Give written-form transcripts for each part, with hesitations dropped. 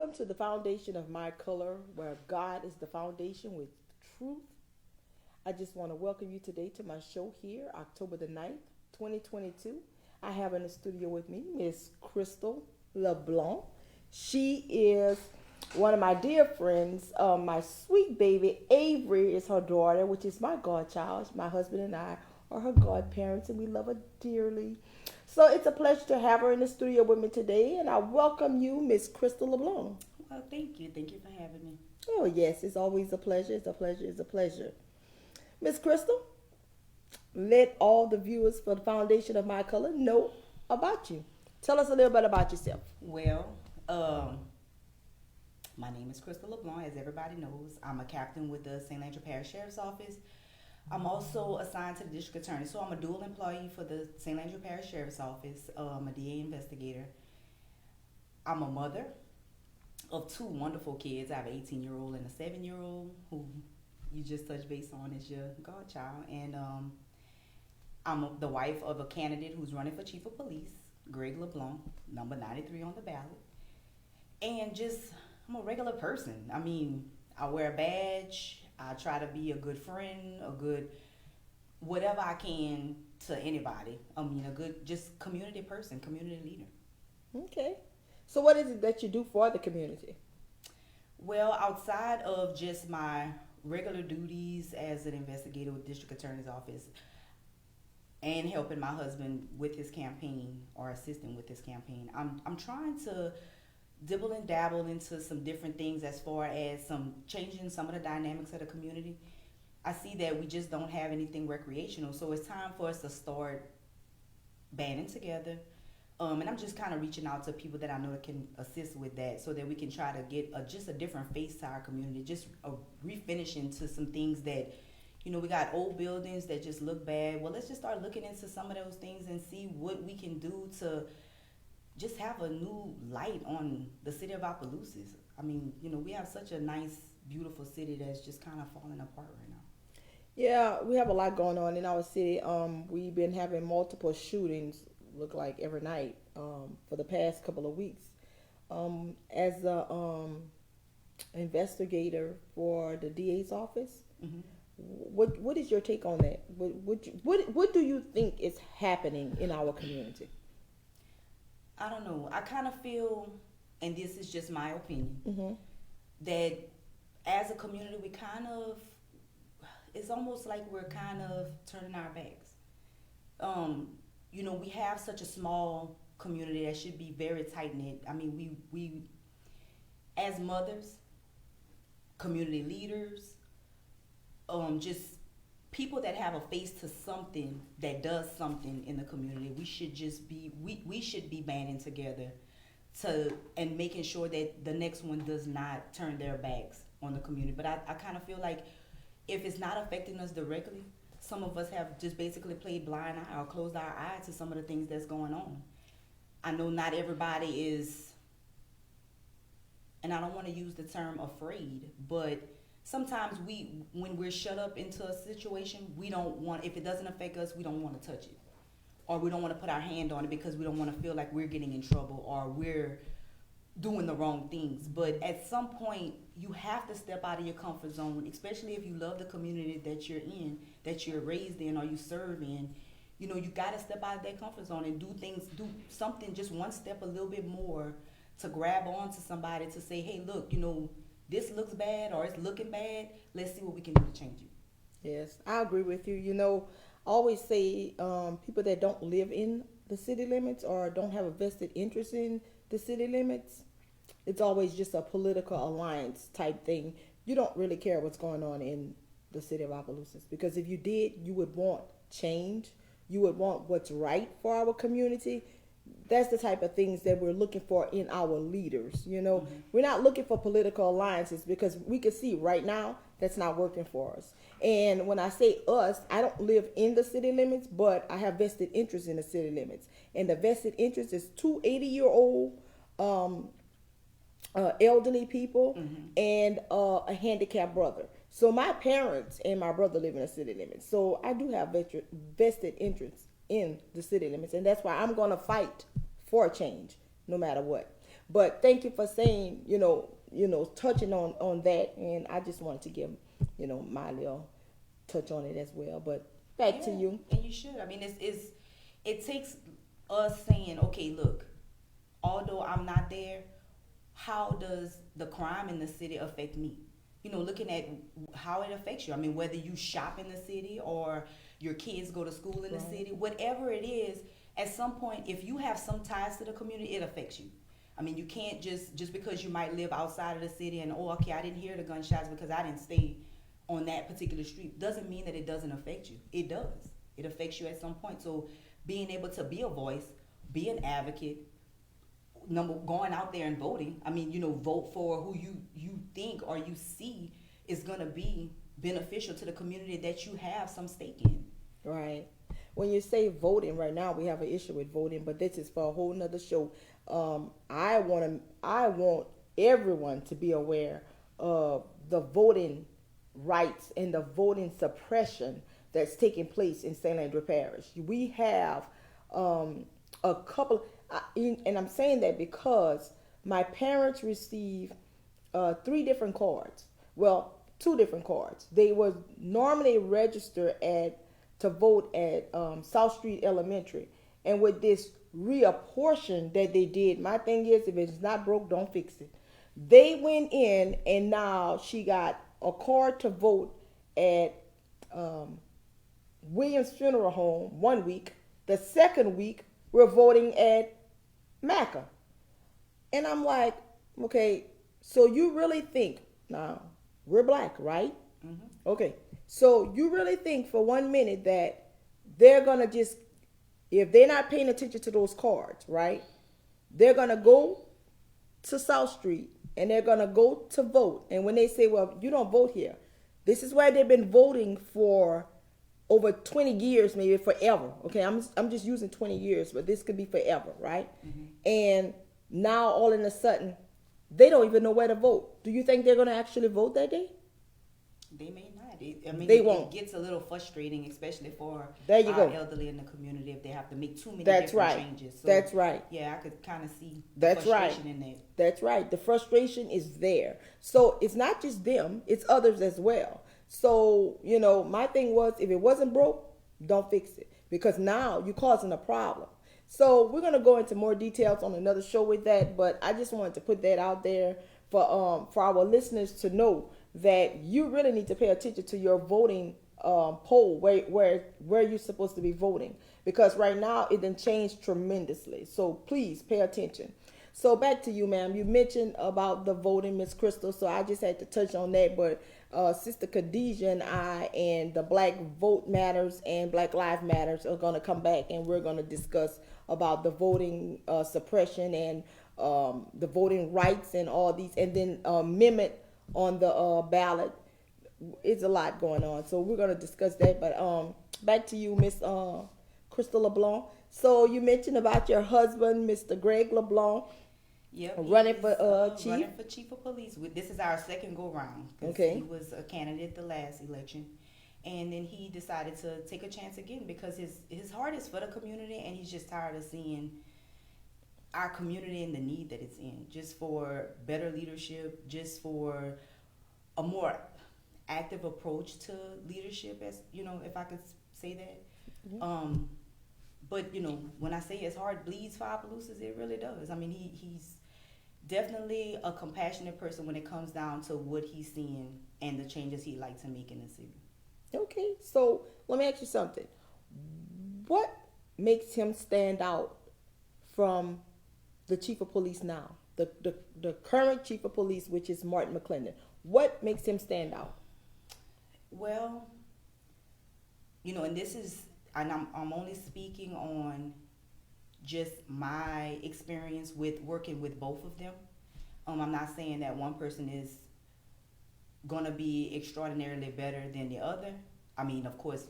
Welcome to the foundation of my color, where God is the foundation with truth. I just want to welcome you today to my show here, October the 9th, 2022. I have in the studio with me Miss Crystal LeBlanc. She is one of my dear friends. My sweet baby Avery is her daughter, which is my godchild. My husband and I are her godparents, and we love her dearly. So it's a pleasure to have her in the studio with me today, and I welcome you, Miss Crystal LeBlanc. Well, thank you. Thank you for having me. Oh yes, it's always a pleasure. It's a pleasure. It's a pleasure. Miss Crystal, let all the viewers for the foundation of my color know about you. Tell us a little bit about yourself. Well, um, my name is Crystal LeBlanc, as everybody knows. I'm a captain with the St. Landry Parish Sheriff's Office. I'm also assigned to the district attorney, so I'm a dual employee for the St. Landry Parish Sheriff's Office. I'm a DA investigator. I'm a mother of two wonderful kids. I have an 18-year-old and a 7-year-old who you just touched base on as your godchild. And I'm the wife of a candidate who's running for chief of police, Greg LeBlanc, number 93 on the ballot. And just, I'm a regular person. I mean, I wear a badge. I try to be a good friend, a good whatever I can to anybody. I mean, a good just community person, community leader. Okay. So what is it that you do for the community? Well, outside of just my regular duties as an investigator with district attorney's office and helping my husband with his campaign or assisting with his campaign, I'm trying to dibble and dabble into some different things as far as some changing some of the dynamics of the community. I see that we just don't have anything recreational, so it's time for us to start banding together. And I'm just kind of reaching out to people that I know that can assist with that, so that we can try to get just a different face to our community, just a refinishing to some things that, we got old buildings that just look bad. Well, let's just start looking into some of those things and see what we can do to just have a new light on the city of Opelousas. I mean, we have such a nice, beautiful city that's just kind of falling apart right now. Yeah, we have a lot going on in our city. We've been having multiple shootings, look like every night, for the past couple of weeks. As a investigator for the DA's office, Mm-hmm. what is your take on that? What do you think is happening in our community? I don't know. I kind of feel, and this is just my opinion, Mm-hmm. that as a community, it's almost like we're kind of turning our backs. We have such a small community that should be very tight knit. I mean, we as mothers, community leaders, just people that have a face to something that does something in the community, we should just be we should be banding together and making sure that the next one does not turn their backs on the community. But I kind of feel like if it's not affecting us directly, some of us have just basically played blind eye or closed our eye to some of the things that's going on. I know not everybody is, and I don't want to use the term afraid, but sometimes when we're shut up into a situation, we don't want, if it doesn't affect us, we don't want to touch it. Or we don't want to put our hand on it because we don't want to feel like we're getting in trouble or we're doing the wrong things. But at some point, you have to step out of your comfort zone, especially if you love the community that you're in, that you're raised in or you serve in. You got to step out of that comfort zone and do something just one step a little bit more to grab on to somebody to say, hey, look, this looks bad or it's looking bad. Let's see what we can do to change it. Yes, I agree with you. I always say people that don't live in the city limits or don't have a vested interest in the city limits, it's always just a political alliance type thing. You don't really care what's going on in the city of Opelousas, because if you did, you would want change. You would want what's right for our community. That's the type of things that we're looking for in our leaders. Mm-hmm. We're not looking for political alliances, because we can see right now that's not working for us. And when I say us, I don't live in the city limits, but I have vested interest in the city limits. And the vested interest is two 80-year-old elderly people, Mm-hmm. and a handicapped brother. So my parents and my brother live in the city limits. So I do have vested interest in the city limits, and that's why I'm going to fight for change no matter what. But thank you for saying, touching on that, and I just wanted to give, my little touch on it as well. But back to Yeah, you. and you should. I mean, it takes us saying, okay, look, although I'm not there, how does the crime in the city affect me? Looking at how it affects you. I mean, whether you shop in the city or your kids go to school in the Right. city, whatever it is, at some point, if you have some ties to the community, it affects you. I mean, you can't just because you might live outside of the city and, oh, okay, I didn't hear the gunshots because I didn't stay on that particular street, doesn't mean that it doesn't affect you. It does. It affects you at some point. So being able to be a voice, be an advocate, going out there and voting. I mean, vote for who you think or you see is going to be beneficial to the community that you have some stake in. Right. When you say voting, right now we have an issue with voting, but this is for a whole nother show. I want everyone to be aware of the voting rights and the voting suppression that's taking place in St. Andrew Parish. We have a couple, and I'm saying that because my parents received three different cards. Well, two different cards. They were normally registered to vote at South Street Elementary, and with this reapportion that they did, my thing is, if it's not broke, don't fix it. They went in, and now she got a card to vote at um, Williams Funeral Home 1 week. The second week, we're voting at Macca. And I'm like, okay, so you really think, now, we're black, right? Mm-hmm. Okay, so you really think for 1 minute that they're going to just, if they're not paying attention to those cards, right? They're going to go to South Street and they're going to go to vote. And when they say, well, you don't vote here, this is why they've been voting for over 20 years, maybe forever. Okay, I'm just using 20 years, but this could be forever, right? Mm-hmm. And now all of a sudden, they don't even know where to vote. Do you think they're going to actually vote that day? They may not. It won't. gets a little frustrating, especially for There you our go. elderly in the community if they have to make too many That's different right. changes. So, That's right. Yeah, I could kind of see the That's right. frustration in that. That's right. The frustration is there. So it's not just them, it's others as well. So, my thing was, if it wasn't broke, don't fix it. Because now you're causing a problem. So we're going to go into more details on another show with that. But I just wanted to put that out there for our listeners to know that you really need to pay attention to your voting poll, where you're supposed to be voting. Because right now it done changed tremendously. So please pay attention. So back to you, ma'am. You mentioned about the voting, Miss Crystal. So I just had to touch on that. But Sister Khadijah and I and the Black Vote Matters and Black Lives Matters are going to come back and we're going to discuss about the voting suppression and the voting rights and all these, and then amendment on the ballot. It's a lot going on, so we're going to discuss that. But back to you, Miss Crystal LeBlanc. So you mentioned about your husband, Mr. Greg LeBlanc. Yep, running for chief. Running for chief of police. This is our second go round. Okay. He was a candidate the last election, and then he decided to take a chance again because his heart is for the community, and he's just tired of seeing our community and the need that it's in, just for better leadership, just for a more active approach to leadership, as if I could say that. Mm-hmm. But when I say his heart bleeds for Opelousas, it really does. I mean, he's definitely a compassionate person when it comes down to what he's seeing and the changes he'd like to make in the city. Okay, so let me ask you something. What makes him stand out from the chief of police now, the current chief of police, which is Martin McClendon? What makes him stand out? Well, and this is, and I'm only speaking on just my experience with working with both of them. I'm not saying that one person is gonna be extraordinarily better than the other. I mean, of course,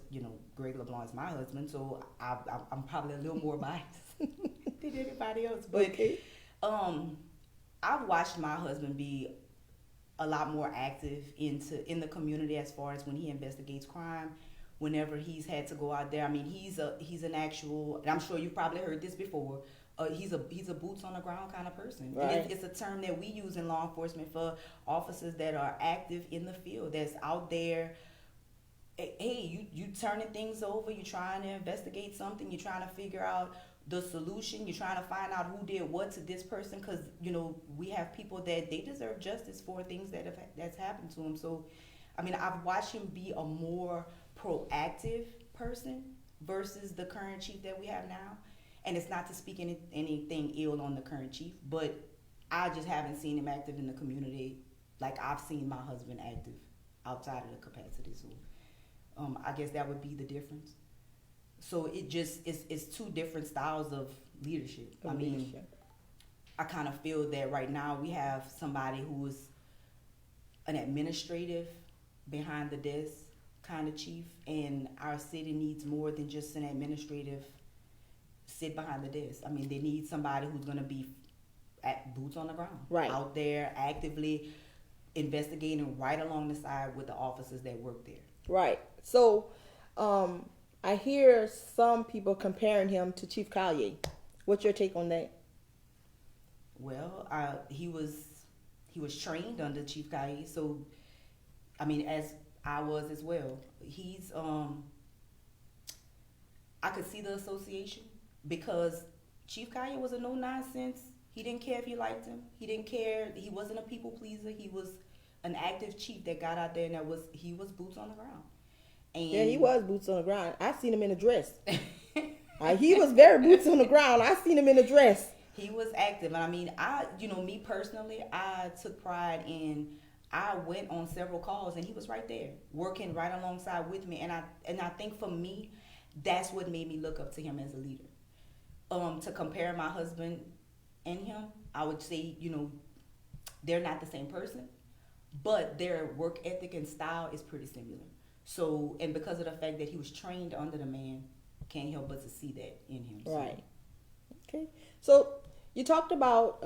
Greg LeBlanc is my husband, so I'm probably a little more biased than anybody else. But Okay. I've watched my husband be a lot more active in the community as far as when he investigates crime. Whenever he's had to go out there, I mean, he's an actual, and I'm sure you've probably heard this before, he's a boots on the ground kind of person. Right. And it's a term that we use in law enforcement for officers that are active in the field, that's out there. Hey, you turning things over, you trying to investigate something, you're trying to figure out the solution, you're trying to find out who did what to this person, because we have people that they deserve justice for things that's happened to them. So I mean, I've watched him be a more proactive person versus the current chief that we have now. And it's not to speak anything ill on the current chief, but I just haven't seen him active in the community like I've seen my husband active outside of the capacity. So I guess that would be the difference. So it's two different styles of leadership. I mean, I kind of feel that right now we have somebody who is an administrative, behind the desk kind of chief, and our city needs more than just an administrative sit behind the desk. I mean, they need somebody who's going to be at boots on the ground, right, out there actively investigating right along the side with the officers that work there. Right. So I hear some people comparing him to Chief Collier. What's your take on that? Well, he was trained under Chief Collier, so I mean, as I was as well. He's I could see the association, because Chief Collier was a no nonsense. He didn't care if you liked him. He didn't care. He wasn't a people pleaser. He was an active chief that got out there, and he was boots on the ground. And yeah, he was boots on the ground. I seen him in a dress. He was very boots on the ground. I seen him in a dress. He was active, and I mean, me personally, I took pride in. I went on several calls, and he was right there, working right alongside with me. And I think for me, that's what made me look up to him as a leader. To compare my husband and him, I would say, they're not the same person, but their work ethic and style is pretty similar. So, and because of the fact that he was trained under the man, can't help but to see that in him. Right. Okay. So you talked about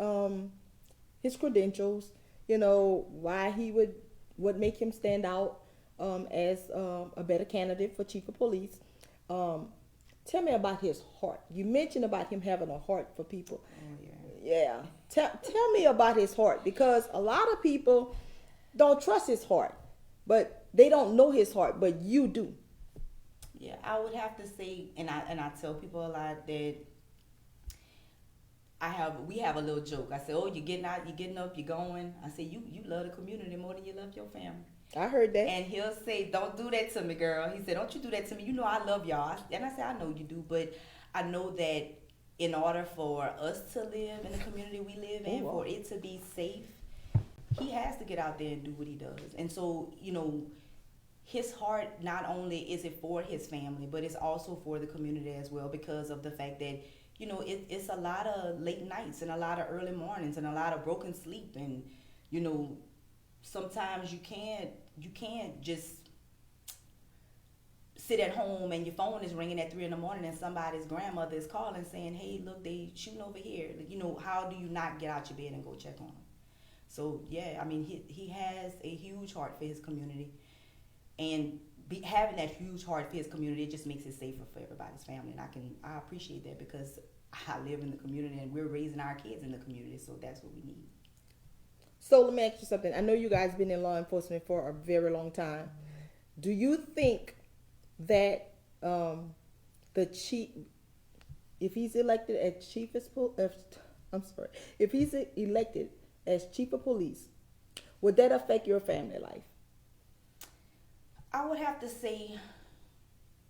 his credentials. Why he would make him stand out as a better candidate for chief of police. Tell me about his heart. You mentioned about him having a heart for people. Oh, yeah. Tell me about his heart, because a lot of people don't trust his heart, but they don't know his heart, but you do. Yeah, I would have to say, and I tell people a lot that we have a little joke. I say, oh, you're getting out, you're getting up, you're going. I say, you love the community more than you love your family. I heard that. And he'll say, don't do that to me, girl. He said, don't you do that to me. You know I love y'all. And I say, I know you do, but I know that in order for us to live in the community we live in, for it to be safe, he has to get out there and do what he does. And so, his heart, not only is it for his family, but it's also for the community as well, because of the fact that it's a lot of late nights and a lot of early mornings and a lot of broken sleep, and sometimes you can't just sit at home and your phone is ringing at 3 a.m. and somebody's grandmother is calling saying, hey, look, they shooting over here. How do you not get out your bed and go check on them? So yeah, I mean, he has a huge heart for his community, and having that huge heart for his community, it just makes it safer for everybody's family. And I appreciate that, because I live in the community and we're raising our kids in the community, so that's what we need. So let me ask you something. I know you guys been in law enforcement for a very long time. Do you think that the chief, if he's elected as chief of police, would that affect your family life? I would have to say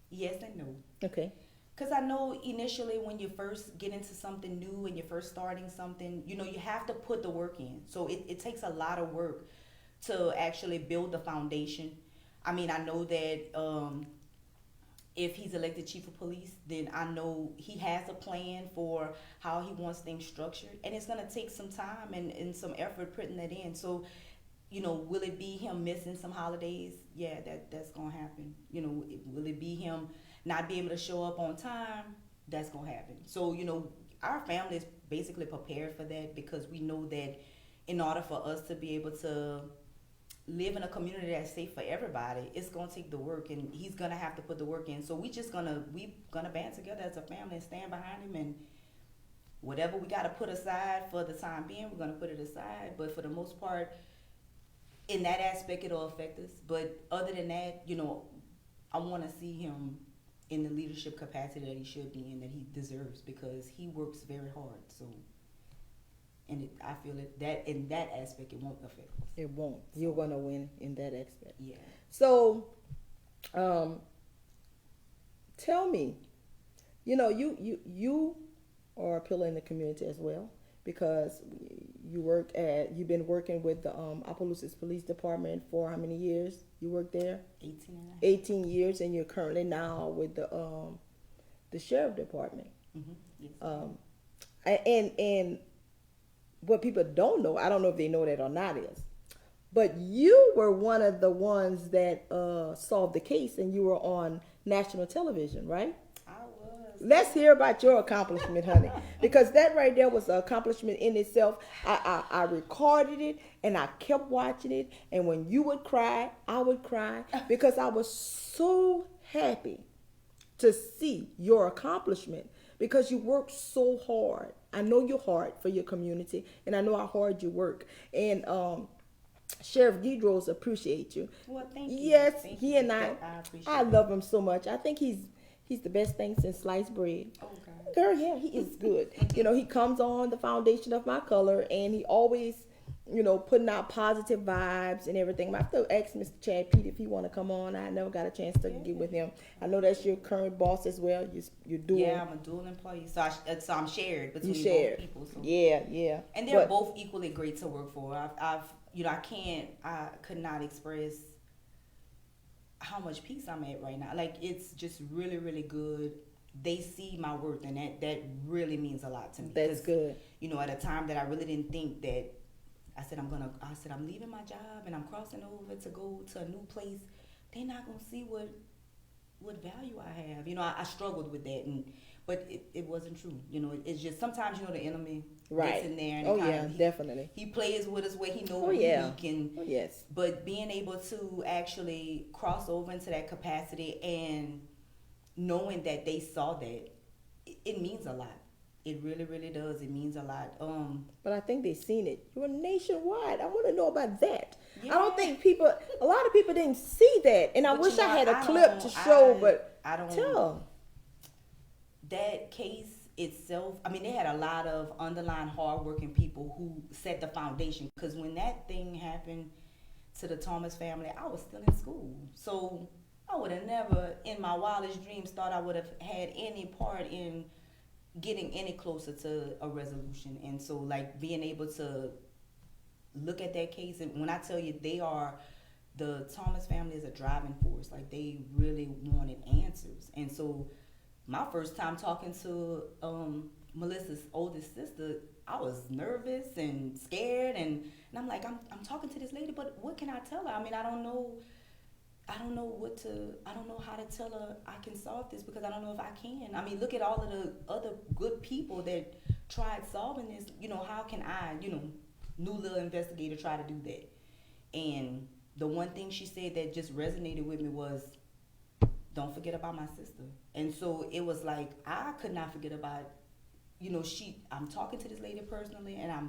yes and no. Okay. Because I know initially when you first get into something new and you're first starting something, you have to put the work in. So it takes a lot of work to actually build the foundation. I mean, I know that if he's elected chief of police, then I know he has a plan for how he wants things structured. And it's going to take some time and some effort putting that in. So, will it be him missing some holidays? Yeah, that's going to happen. Will it be him not be able to show up on time? That's going to happen. So, our family is basically prepared for that, because we know that in order for us to be able to live in a community that's safe for everybody, it's going to take the work, and he's going to have to put the work in. So we gonna band together as a family and stand behind him whatever we got to put aside for the time being, we're going to put it aside. But for the most part, in that aspect, it'll affect us. But other than that, I want to see him in the leadership capacity that he should be in, that he deserves, because he works very hard. So, and I feel that in that aspect, it won't affect us. It won't. You're gonna win in that aspect. Yeah. So, tell me, you are a pillar in the community as well, because you've been working with the Opelousas Police Department for how many years? You worked there? 18 and a half. 18 years, and you're currently now with the Sheriff Department. Mm-hmm. Yes. And what people don't know, I don't know if they know that or not, is, but you were one of the ones that solved the case, and you were on national television, right? I was. Let's hear about your accomplishment, honey, because that right there was an accomplishment in itself. I recorded it, and I kept watching it, and when you would cry, I would cry, because I was so happy to see your accomplishment, because you worked so hard. I know you're hard for your community, and I know how hard you work. And Sheriff Guidros appreciate you. Well, thank you. Yes, Thank he you. and I love him so much. I think he's the best thing since sliced bread. Oh, God. Girl, yeah, he is good. He comes on the foundation of my color, and he always, putting out positive vibes and everything. I have to ask Mr. Chad Pete if he want to come on. I never got a chance to get with him. I know that's your current boss as well. You're dual. Yeah, I'm a dual employee, so I'm shared between both people. So. Yeah. And they're both equally great to work for. I could not express how much peace I'm at right now. Like, it's just really, really good. They see my worth, and that really means a lot to me. That's good. At a time that I really didn't think that, I said I'm leaving my job and I'm crossing over to go to a new place. They're not gonna see what value I have. I struggled with that, but it wasn't true. It's just sometimes the enemy gets in there, and definitely he plays with us where he knows we can. Oh, yes. But being able to actually cross over into that capacity and knowing that they saw that, it means a lot. It really, really does. It means a lot. But I think they've seen it. You were nationwide. I want to know about that. Yeah. I don't think a lot of people didn't see that. And I wish I had a clip to show, but I don't tell them. That case itself, they had a lot of underlying hardworking people who set the foundation. Because when that thing happened to the Thomas family, I was still in school. So I would have never, in my wildest dreams, thought I would have had any part in getting any closer to a resolution. And so, like, being able to look at that case, and when I tell you, the Thomas family is a driving force. Like, they really wanted answers. And so my first time talking to Melissa's oldest sister, I was nervous and scared, and I'm like, I'm talking to this lady, but what can I tell her? I don't know how to tell her I can solve this, because I don't know if I can. Look at all of the other good people that tried solving this. How can I, new little investigator, try to do that? And the one thing she said that just resonated with me was, don't forget about my sister. And so it was like, I could not forget about, I'm talking to this lady personally, and I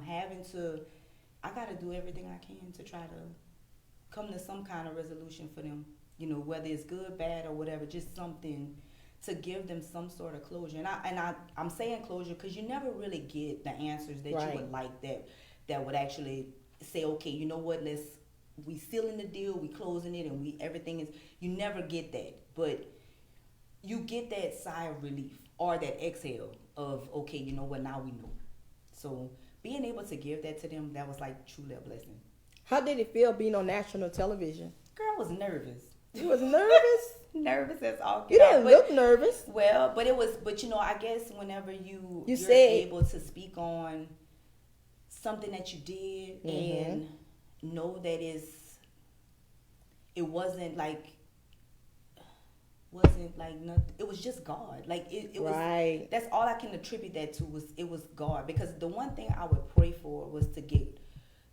got to do everything I can to try to come to some kind of resolution for them, whether it's good, bad, or whatever, just something to give them some sort of closure. And I'm saying closure because you never really get the answers that you would like, that would actually say, okay, you know what, we sealing the deal, we closing it, and everything is, you never get that. But you get that sigh of relief, or that exhale of, okay, you know what, now we know. So being able to give that to them, that was like truly a blessing. How did it feel being on national television? Girl, I was nervous. You was nervous? Nervous as all get out. You didn't look nervous. Well, but I guess whenever you're able to speak on something that you did, mm-hmm. and know that it wasn't like nothing. It was just God. Like it was. Right. That's all I can attribute that to, was God. Because the one thing I would pray for was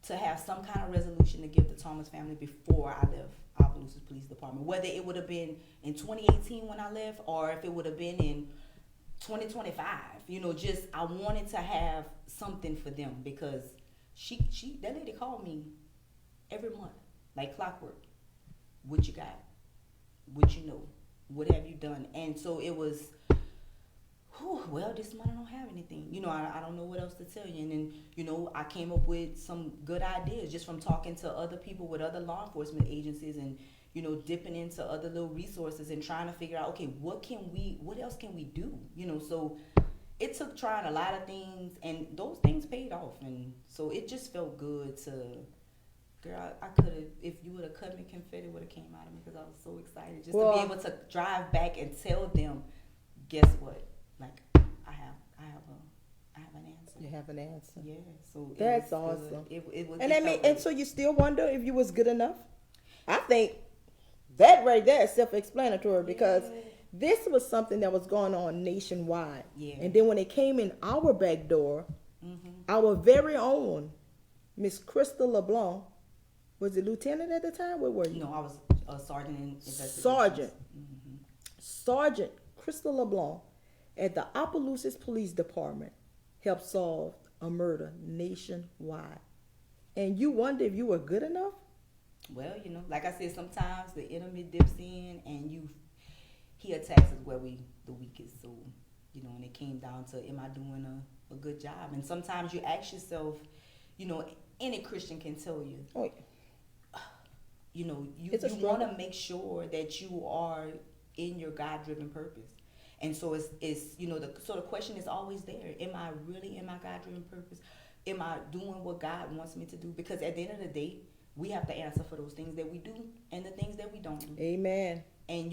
to have some kind of resolution to give the Thomas family before I left Opelousas Police Department. Whether it would have been in 2018 when I left, or if it would have been in 2025. Just I wanted to have something for them because she that lady called me every month like clockwork. What you got? What you know? What have you done? And so it was, well, this month I don't have anything. I don't know what else to tell you. And then, I came up with some good ideas just from talking to other people with other law enforcement agencies and, dipping into other little resources and trying to figure out, okay, what else can we do? So it took trying a lot of things and those things paid off. And so it just felt good to, girl, I could have, if you would have cut me, confetti would have came out of me because I was so excited just to be able to drive back and tell them, guess what? Like, I have an answer. You have an answer. Yeah, so that's awesome. It was, and so you still wonder if you was good enough? I think that right there is self-explanatory because this was something that was going on nationwide. Yeah. And then when it came in our back door, our very own Miss Crystal LeBlanc, was it lieutenant at the time? Where were you? No, I was a sergeant in investigations. Sergeant Crystal LeBlanc at the Opelousas Police Department helped solve a murder nationwide. And you wonder if you were good enough? Well, like I said, sometimes the enemy dips in and he attacks us where we the weakest. So, and it came down to, am I doing a good job? And sometimes you ask yourself, any Christian can tell you. Oh, yeah. You want to make sure that you are in your God-driven purpose. And so it's the question is always there. Am I really in my God-driven purpose? Am I doing what God wants me to do? Because at the end of the day, we have to answer for those things that we do and the things that we don't do. Amen. And,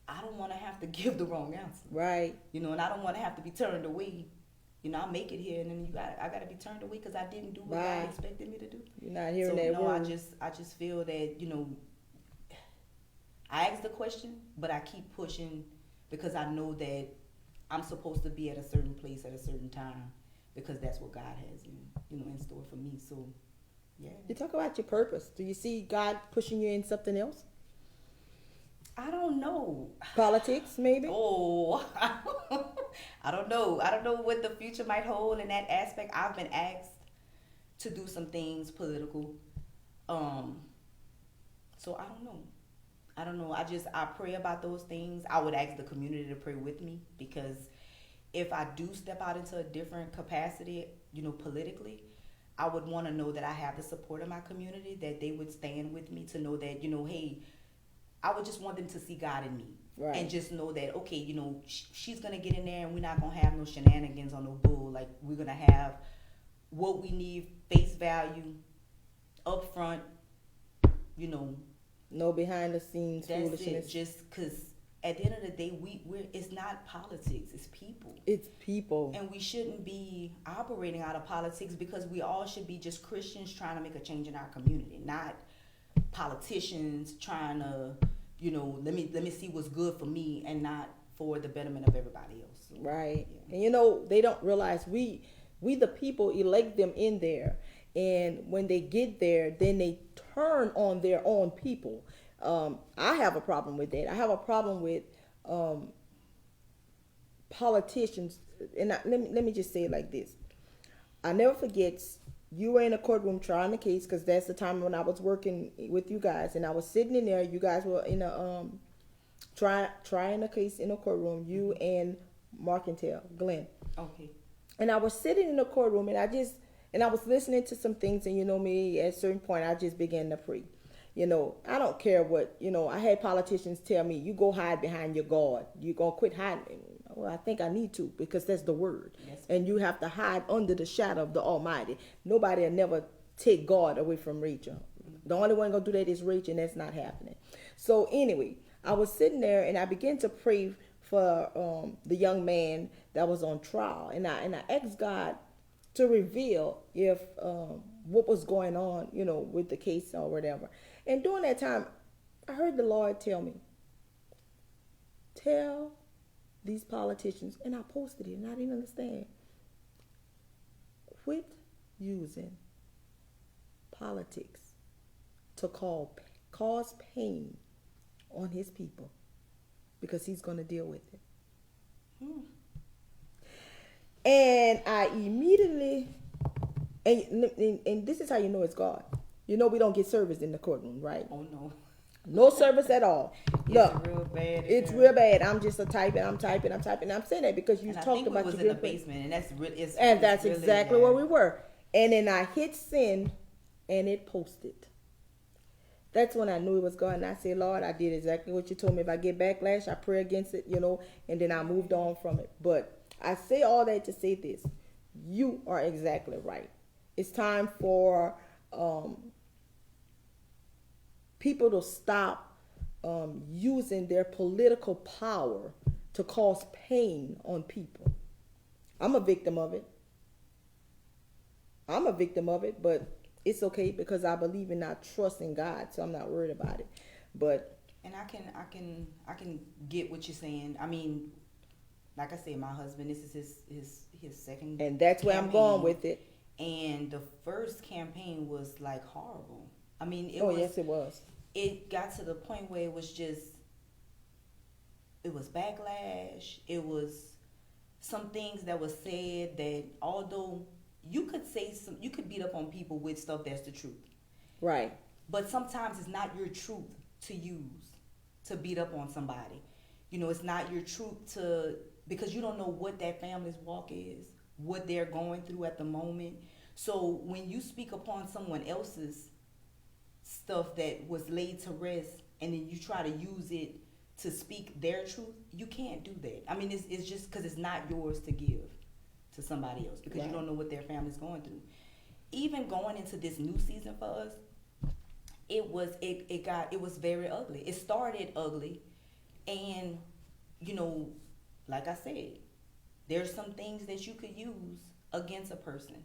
I don't want to have to give the wrong answer. Right. And I don't want to have to be turned away. I'll make it here, and then I got to be turned away because I didn't do what God expected me to do. You're not hearing that word. I just feel that, I ask the question, but I keep pushing because I know that I'm supposed to be at a certain place at a certain time because that's what God has in store for me. So, yeah. You talk about your purpose. Do you see God pushing you in something else? I don't know. Politics, maybe? Oh, I don't know. I don't know what the future might hold in that aspect. I've been asked to do some things political. So I don't know. I pray about those things. I would ask the community to pray with me because if I do step out into a different capacity, politically, I would want to know that I have the support of my community, that they would stand with me to know that, hey, I would just want them to see God in me. Right. And just know that, okay, she's going to get in there and we're not going to have no shenanigans or no bull. Like, we're going to have what we need, face value, up front, No behind the scenes foolishness. It. Just because at the end of the day, it's not politics, it's people. It's people. And we shouldn't be operating out of politics because we all should be just Christians trying to make a change in our community, not politicians trying to, let me see what's good for me and not for the betterment of everybody else. So, right. Yeah. And they don't realize we the people elect them in there. And when they get there, then they turn on their own people. I have a problem with that. I have a problem with politicians. And let me just say it like this. I never forget, you were in a courtroom trying the case because that's the time when I was working with you guys. And I was sitting in there. You guys were in a trying a case in a courtroom. You and Markentel, Glenn. Okay. And I was sitting in the courtroom and I was listening to some things, and me, at a certain point, I just began to pray. I don't care what, I had politicians tell me, you go hide behind your God. You're going to quit hiding. Well, I think I need to because that's the word. Yes. And you have to hide under the shadow of the Almighty. Nobody will never take God away from Rachel. Mm-hmm. The only one going to do that is Rachel, and that's not happening. So anyway, I was sitting there and I began to pray for the young man that was on trial. And I asked God to reveal if what was going on, with the case or whatever. And during that time, I heard the Lord tell me, tell these politicians, and I posted it, and I didn't understand. Quit using politics to cause pain on his people, because he's going to deal with it. Hmm. And I immediately, and this is how you know it's God. You know we don't get service in the courtroom, right? Oh no. No service at all. It's Look, real bad in it's there. real bad. I'm just a typing. I'm typing. I'm typing. I'm saying that because you And I talked think we about was your in the good friend. basement, and that's really And it's that's really in exactly where there. we were. And then I hit send, and it posted. That's when I knew it was God. And I said, Lord, I did exactly what you told me. If I get backlash, I pray against it, and then I moved on from it. But I say all that to say this. You are exactly right. It's time for people to stop using their political power to cause pain on people. I'm a victim of it. But it's okay because I believe in, I trust in God, so I'm not worried about it. But And I can get what you're saying. I mean, like I said, my husband, this is his second and that's where I'm going campaign. with it. And the first campaign was like horrible. I mean, Oh yes, it was. it got to the point where it was backlash. It was some things that was said that, although you could beat up on people with stuff that's the truth. Right. But sometimes it's not your truth to use to beat up on somebody. It's not your truth because you don't know what that family's walk is, what they're going through at the moment. So when you speak upon someone else's stuff that was laid to rest, and then you try to use it to speak their truth, you can't do that. I mean, it's just because it's not yours to give to somebody else, because you Right. don't know what their family's going through. Even going into this new season for us, it was very ugly. It started ugly, and you know, like I said, there's some things that you could use against a person.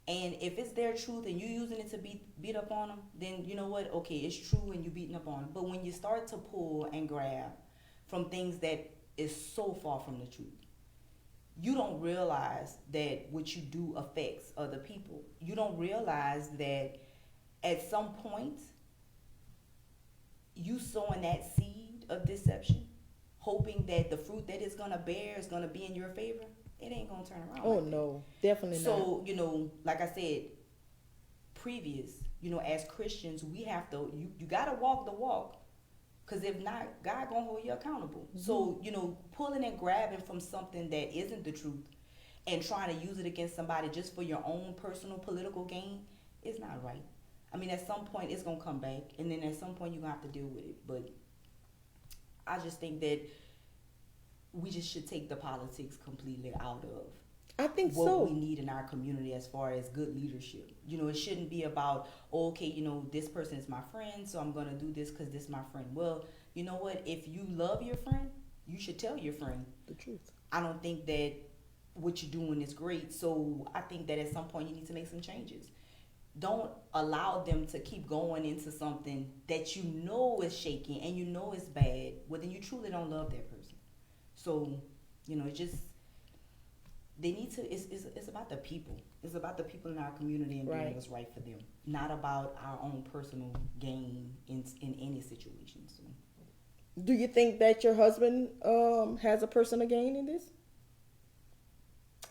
And if it's their truth and you using it to beat up on them, then you know what? Okay, it's true and you beating up on them. But when you start to pull and grab from things that is so far from the truth, you don't realize that what you do affects other people. You don't realize that at some point you sowing that seed of deception, hoping that the fruit that it's gonna bear is gonna be in your favor. It ain't gonna turn around. Oh like that. no, definitely not. So, like I said, as Christians, we have to, you gotta walk the walk. Cause if not, God gonna hold you accountable. Mm-hmm. So, pulling and grabbing from something that isn't the truth and trying to use it against somebody just for your own personal political gain is not right. I mean, at some point it's gonna come back, and then at some point you're gonna have to deal with it. But I just think that we just should take the politics completely out of I think what so. we need in our community as far as good leadership. It shouldn't be about, okay, this person is my friend, so I'm going to do this because this is my friend. Well, you know what? If you love your friend, you should tell your friend The truth. I don't think that what you're doing is great. So I think that at some point you need to make some changes. Don't allow them to keep going into something that you know is shaky and you know is bad. Well, then you truly don't love that person. So, it just, they need to, it's about the people. It's about the people in our community and doing Right. what's right for them. Not about our own personal gain in any situation. So, Do you think that your husband has a personal gain in this?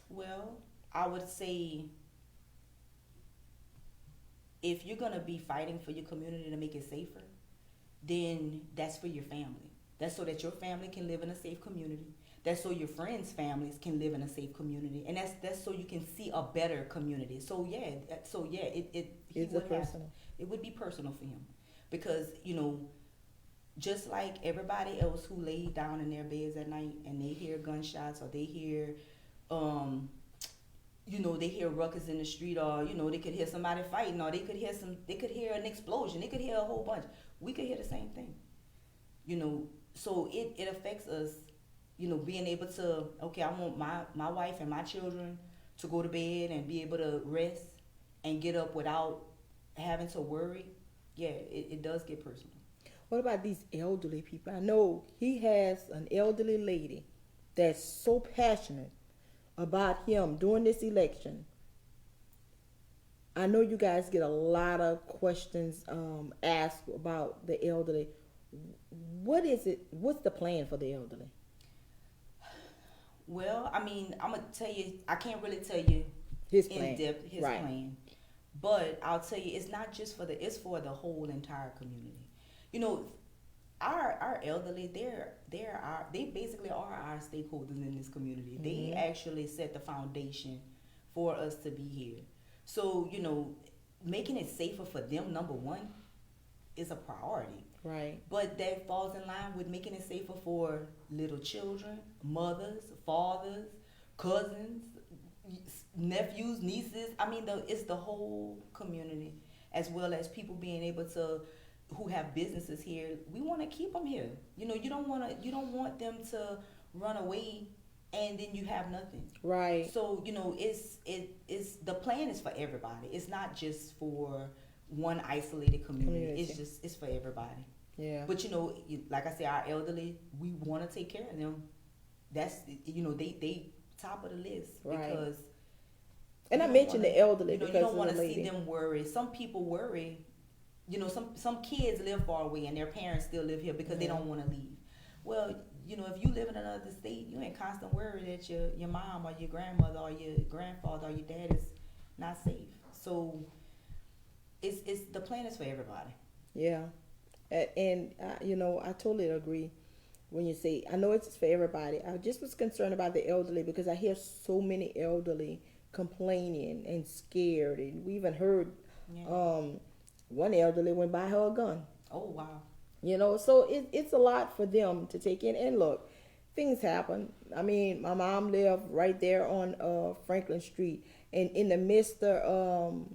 well, I would say if you're going to be fighting for your community to make it safer, then that's for your family. That's so that your family can live in a safe community. That's so your friends' families can live in a safe community, and that's so you can see a better community. So yeah, he It's a would have, personal. it would be personal for him, because just like everybody else who laid down in their beds at night and they hear gunshots, or they hear they hear ruckus in the street, or they could hear somebody fighting, or they could hear an explosion, they could hear a whole bunch. We could hear the same thing. So it affects us, being able to, okay, I want my wife and my children to go to bed and be able to rest and get up without having to worry. Yeah, it does get personal. What about these elderly people? I know he has an elderly lady that's so passionate about him during this election. I know you guys get a lot of questions asked about the elderly. What is it? What's the plan for the elderly? Well, I mean, I'm gonna tell you. I can't really tell you His in plan. depth his Right. plan, but I'll tell you, it's not just for the. It's for the whole entire community. You know, our elderly, they basically are our stakeholders in this community. They Mm-hmm. actually set the foundation for us to be here. So making it safer for them, number one, is a priority. Right. But that falls in line with making it safer for little children, mothers, fathers, cousins, nephews, nieces. I mean, it's the whole community, as well as people being able to, who have businesses here. We want to keep them here. You don't want them to run away, and then you have nothing. Right. So it's the plan is for everybody. It's not just for one isolated community. It's for everybody. Yeah. But like I said, our elderly, we want to take care of them. That's they top of the list. Right. Because and I mentioned the elderly you because don't want of to the see lady. them worry. Some people worry. Some kids live far away and their parents still live here because they don't want to leave. Well, if you live in another state, you in constant worry that your mom or your grandmother or your grandfather or your dad is not safe. So it's the plan is for everybody. Yeah. And I totally agree when you say, I know it's for everybody. I just was concerned about the elderly because I hear so many elderly complaining and scared. And we even heard one elderly went by her a gun. Oh, wow. So it's a lot for them to take in. And look, things happen. I mean, my mom lived right there on Franklin Street. And in the midst of,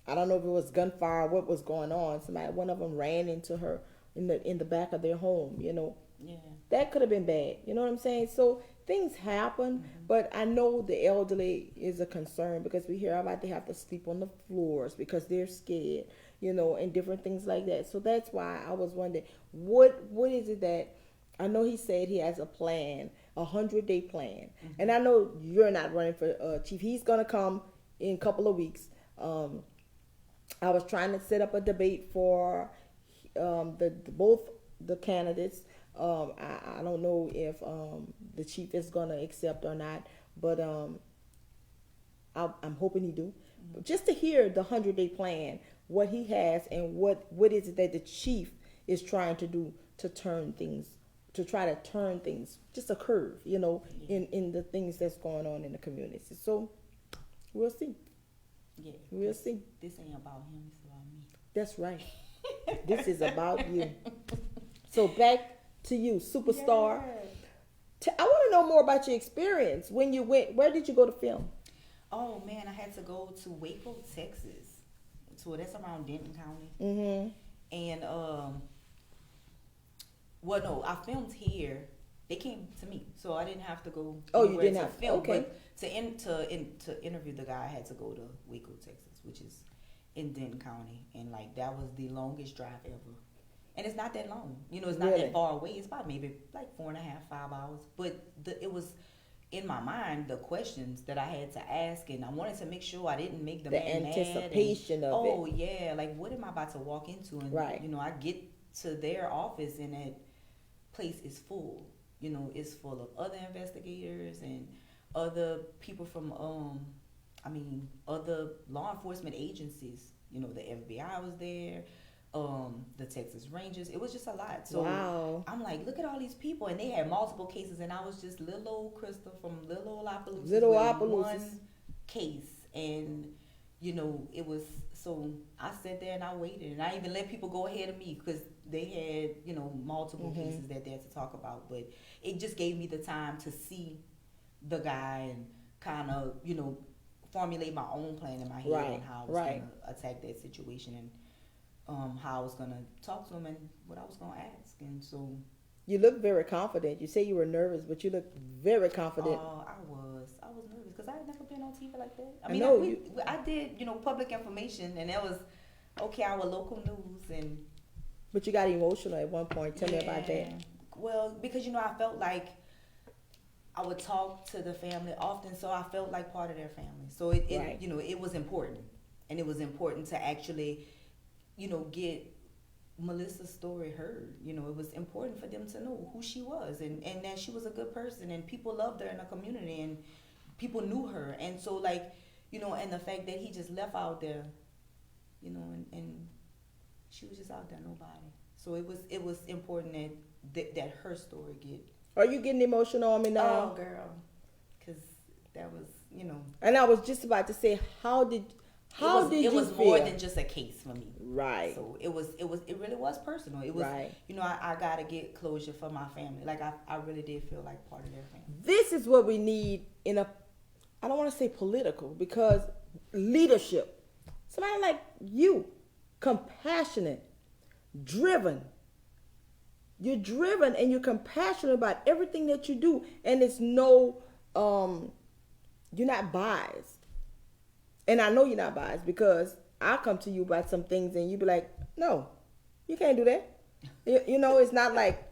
I don't know if it was gunfire or what was going on. One of them ran into her in the back of their home, Yeah. That could have been bad. You know what I'm saying? So things happen, Mm-hmm. but I know the elderly is a concern because we hear about they have to sleep on the floors because they're scared, and different things like that. So that's why I was wondering, what is it that, I know he said he has a plan, 100-day plan. Mm-hmm. And I know you're not running for chief. He's going to come in a couple of weeks. I was trying to set up a debate for both the candidates. I don't know if the chief is gonna accept or not, but I'm hoping he do. Just to hear the 100-day plan, what he has, and what is it that the chief is trying to do to try to turn things, just a curve, in the things that's going on in the community. So we'll see. Yeah. We'll see. This ain't about him, it's about me. That's right. This is about you. So back to you, superstar. Yeah. I want to know more about your experience when you went. Where did you go to film? Oh man, I had to go to Waco, Texas. So that's around Denton County. Mm-hmm. And well, no, I filmed here. They came to me, so I didn't have to go. Oh, you anywhere didn't to have film. okay. But to interview the guy, I had to go to Waco, Texas, which is in Denton County, and like that was the longest drive ever. And it's not that long, it's not Really? that far away. It's about maybe like 4.5, 5 hours. But it was in my mind the questions that I had to ask, and I wanted to make sure I didn't make the man anticipation mad. of it. Oh yeah, like what am I about to walk into? And Right. I get to their office and that place is full. It's full of other investigators and other people from other law enforcement agencies. The FBI was there, the Texas Rangers. It was just a lot. So Wow. I'm like, look at all these people, and they had multiple cases, and I was just little old Crystal from little old Opelousas Little with Opelousas. one case, and it was. So I sat there and I waited, and I even let people go ahead of me because they had multiple Mm-hmm. cases that they had to talk about. But it just gave me the time to see the guy and kind of formulate my own plan in my head Right, on how I was right. going to attack that situation and how I was going to talk to him and what I was going to ask. And so You look very confident. You say you were nervous, but you look very confident. I was nervous because I had never been on TV like that. I know I did public information, and that was our local news. And But you got emotional at one point. Tell me about that. Well, because I felt like I would talk to the family often, so I felt like part of their family. So it Right. it was important, and it was important to actually get Melissa's story heard. You know, it was important for them to know who she was, and that she was a good person, and people loved her in the community, and people knew her. And so, like, you know, and the fact that he just left out there, you know, and she was just out there, nobody. So it was important that her story get. Are you getting emotional on me now? Oh, girl, because that was, you know. And I was just about to say, how did you feel? It was more than just a case for me. Right. So it really was personal. It was, right. You know, I gotta get closure for my family. Like I really did feel like part of their family. This is what we need in a, I don't want to say political, because leadership. Somebody like you, compassionate, driven. You're driven and you're compassionate about everything that you do, and it's no, you're not biased. And I know you're not biased, because I'll come to you about some things and you be like, no, you can't do that. You know, it's not like,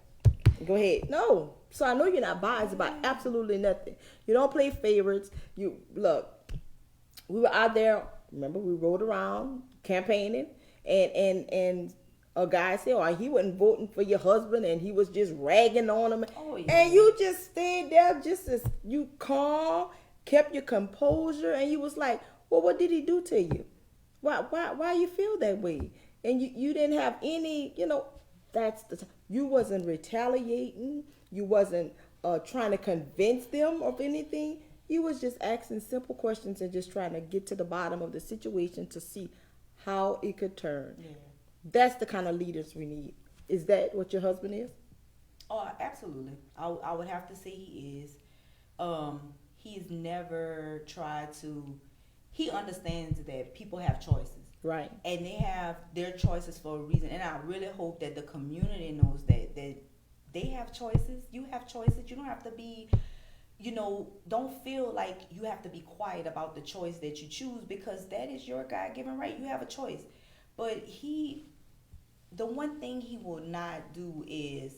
go ahead. No. So I know you're not biased about absolutely nothing. You don't play favorites. You look, we were out there, remember, we rode around campaigning, and a guy said, oh, he wasn't voting for your husband, and he was just ragging on him. Oh, yeah. And you just stayed there just as you calm, kept your composure, and you was like, well, what did he do to you? Why you feel that way? And you didn't have any, you know, you wasn't retaliating. You wasn't trying to convince them of anything. You was just asking simple questions and just trying to get to the bottom of the situation to see how it could turn. Yeah. That's the kind of leaders we need. Is that what your husband is? Oh, absolutely. I would have to say he is. He's never tried to. He understands that people have choices. Right. And they have their choices for a reason. And I really hope that the community knows that they have choices. You have choices. You don't have to be, you know, don't feel like you have to be quiet about the choice that you choose, because that is your God-given right. You have a choice. But the one thing he will not do is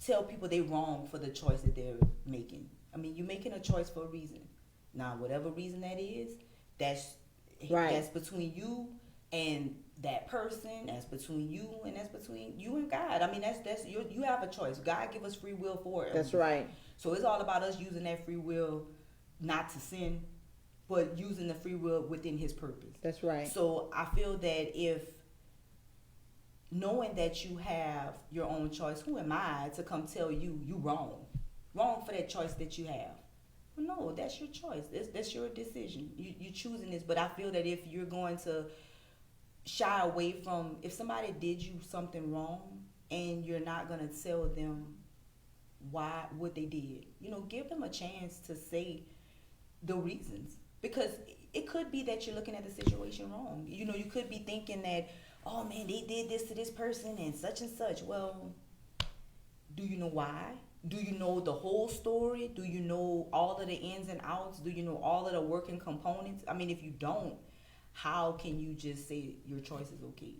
tell people they're wrong for the choice that they're making. I mean, you're making a choice for a reason. Now, whatever reason that is, that's right. That's between you and that person. That's between you, and that's between you and God. I mean, that's you have a choice. God give us free will for it. That's right. So it's all about us using that free will not to sin, but using the free will within His purpose. That's right. So I feel that if knowing that you have your own choice, who am I to come tell you wrong for that choice that you have? Well, no, that's your choice. That's your decision. You choosing this. But I feel that if you're going to shy away from, if somebody did you something wrong and you're not going to tell them what they did, you know, give them a chance to say the reasons. Because it could be that you're looking at the situation wrong. You know, you could be thinking that, oh man, they did this to this person and such. Well, do you know why? Do you know the whole story? Do you know all of the ins and outs? Do you know all of the working components? I mean, if you don't, how can you just say your choice is okay?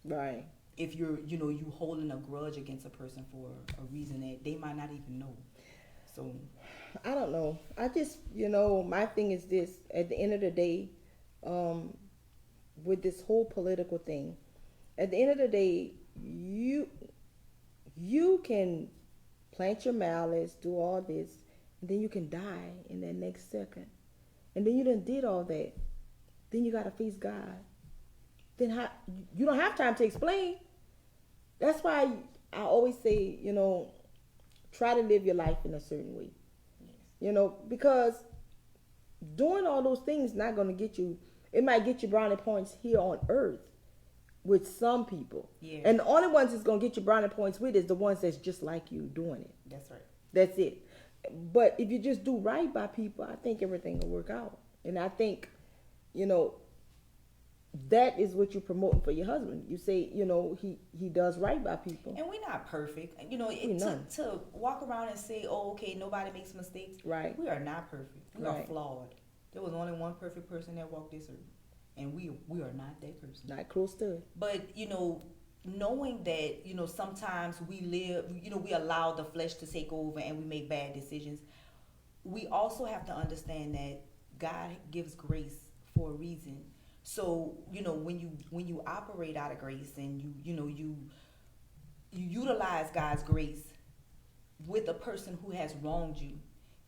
Right. If you're, you know, you holding a grudge against a person for a reason that they might not even know. So I don't know. I just, you know, my thing is this. At the end of the day, with this whole political thing, at the end of the day, you can plant your malice, do all this, and then you can die in that next second. And then you done did all that. Then you got to face God. Then you don't have time to explain. That's why I always say, you know, try to live your life in a certain way. yes. You know, because doing all those things not going to get you, it might get you brownie points here on earth with some people. Yeah. And the only ones that's going to get you brownie points with is the ones that's just like you doing it. That's right. That's it. But if you just do right by people, I think everything will work out. And I think, you know, that is what you're promoting for your husband. You say, you know, he does right by people. And we're not perfect. You know, to walk around and say, oh, okay, nobody makes mistakes. Right. We are not perfect. We right. are flawed. There was only one perfect person that walked this earth. And we are not that person. Not close to it. But, you know, knowing that, you know, sometimes we live, you know, we allow the flesh to take over and we make bad decisions. We also have to understand that God gives grace for a reason. So when you operate out of grace, and you utilize God's grace with a person who has wronged you,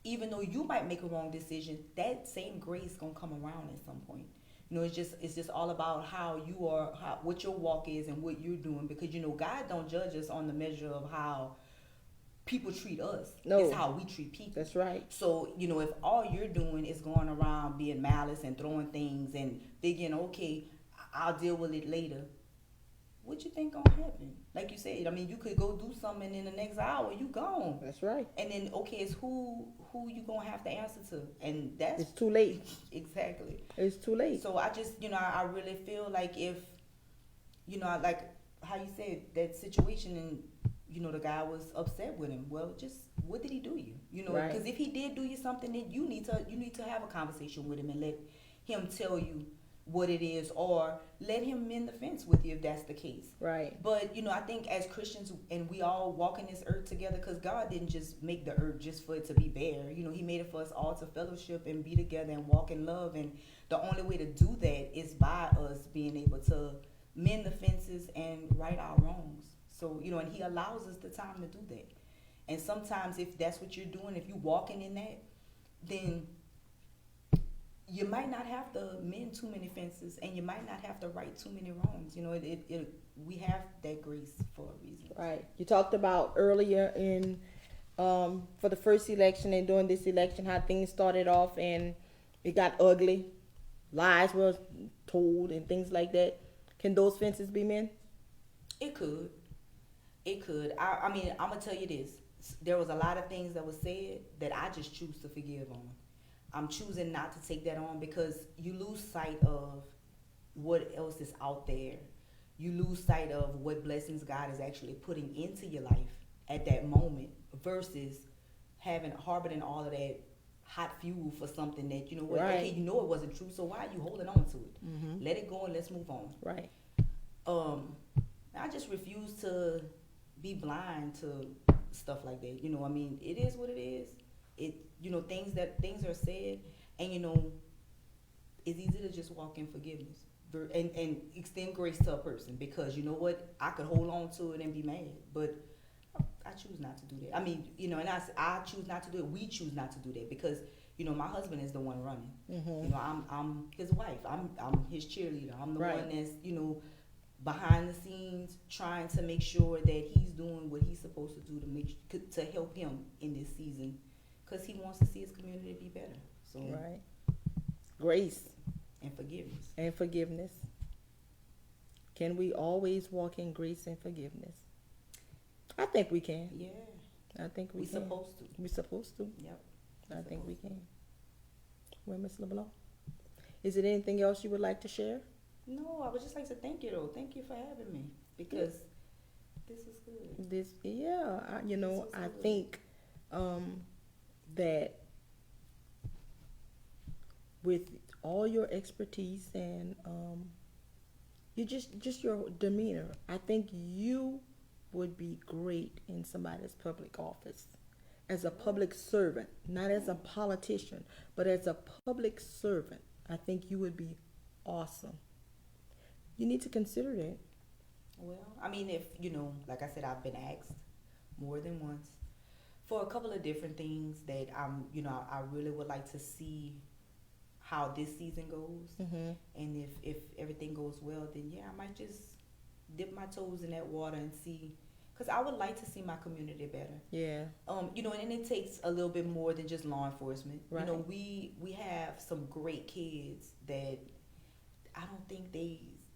even though you might make a wrong decision, that same grace gonna come around at some point. It's just all about how you are, what your walk is, and what you're doing. Because God don't judge us on the measure of how people treat us. No. It's how we treat people. That's right. So if all you're doing is going around being malice and throwing things and thinking, okay, I'll deal with it later, what you think gonna happen? Like you said, I mean, you could go do something, and in the next hour you gone. That's right. And then, okay, it's who you gonna have to answer to, and it's too late. Exactly. It's too late. So I just, I really feel like if, like how you said that situation, and the guy was upset with him. Well, just what did he do you? Right. Because if he did do you something, then you need to have a conversation with him and let him tell you what it is, or let him mend the fence with you if that's the case. Right. But I think as Christians, and we all walk in this earth together, because God didn't just make the earth just for it to be bare. He made it for us all to fellowship and be together and walk in love. And the only way to do that is by us being able to mend the fences and right our wrongs. So and He allows us the time to do that. And sometimes, if that's what you're doing, if you're walking in that, then you might not have to mend too many fences, and you might not have to right too many wrongs. We have that grace for a reason. Right. You talked about earlier in for the first election and during this election how things started off and it got ugly. Lies were told and things like that. Can those fences be mended? It could. I mean, I'm gonna tell you this. There was a lot of things that was said that I just choose to forgive on. I'm choosing not to take that on, because you lose sight of what else is out there. You lose sight of what blessings God is actually putting into your life at that moment, versus harboring all of that hot fuel for something that Right. Okay, it wasn't true, so why are you holding on to it? Mm-hmm. Let it go and let's move on. Right. I just refuse to be blind to stuff like that. I mean, it is what it is. Things are said, and it's easy to just walk in forgiveness and extend grace to a person, because I could hold on to it and be mad, but I choose not to do that. I mean, and I choose not to do it. We choose not to do that, because my husband is the one running. Mm-hmm. I'm his wife. I'm his cheerleader. I'm the Right. one that's behind the scenes trying to make sure that he's doing what he's supposed to do to help him in this season, because he wants to see his community be better. So Right. Grace and forgiveness. and forgiveness. Can we always walk in grace and forgiveness? I think we can. Yeah, I think we we can. supposed to. We're supposed to. Yep. I think we can. Well, Ms. LeBlanc, is it anything else you would like to share? No, I would just like to thank you though. Thank you for having me, because this is good. I think that with all your expertise and you just your demeanor, I think you would be great in somebody's public office as a public servant, not as a politician, but as a public servant. I think you would be awesome. You need to consider that. Well, I mean, if like I said, I've been asked more than once for a couple of different things that I really would like to see how this season goes. Mm-hmm. And if everything goes well, then yeah, I might just dip my toes in that water and see, because I would like to see my community better. Yeah. And it takes a little bit more than just law enforcement. Right. We have some great kids that I don't think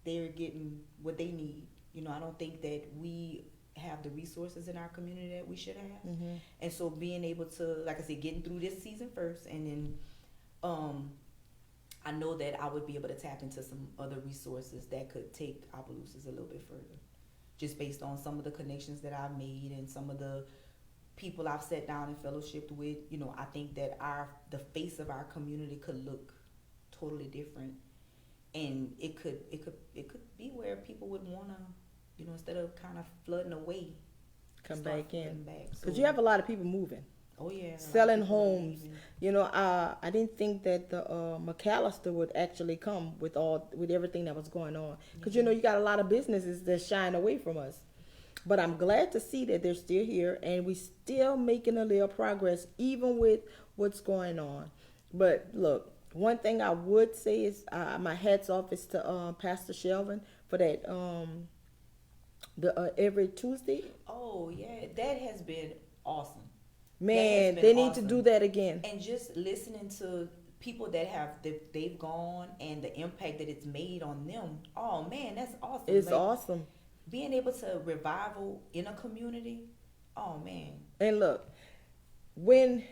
they're getting what they need. I don't think that we have the resources in our community that we should have. Mm-hmm. And so being able to, like I said, getting through this season first, and then I know that I would be able to tap into some other resources that could take Opelousas a little bit further, just based on some of the connections that I've made and some of the people I've sat down and fellowshipped with. I think that the face of our community could look totally different, and it could be where people would want to, instead of kind of flooding away, Come start back in. flooding back. Because So, you have a lot of people moving. Oh yeah, a lot of selling people are homes. leaving. You know, I didn't think that the McAllister would actually come with everything that was going on, because Yeah. you got a lot of businesses that shine away from us. But I'm glad to see that they're still here and we still making a little progress even with what's going on. But look, one thing I would say is my hats off is to Pastor Shelvin for that the every Tuesday. Oh yeah, that has been awesome. That has Man, been they need to do awesome. that again. And just listening to people that they've gone and the impact that it's made on them. Oh man, that's awesome. It's Like awesome. being able to revival in a community. Oh man. And look, when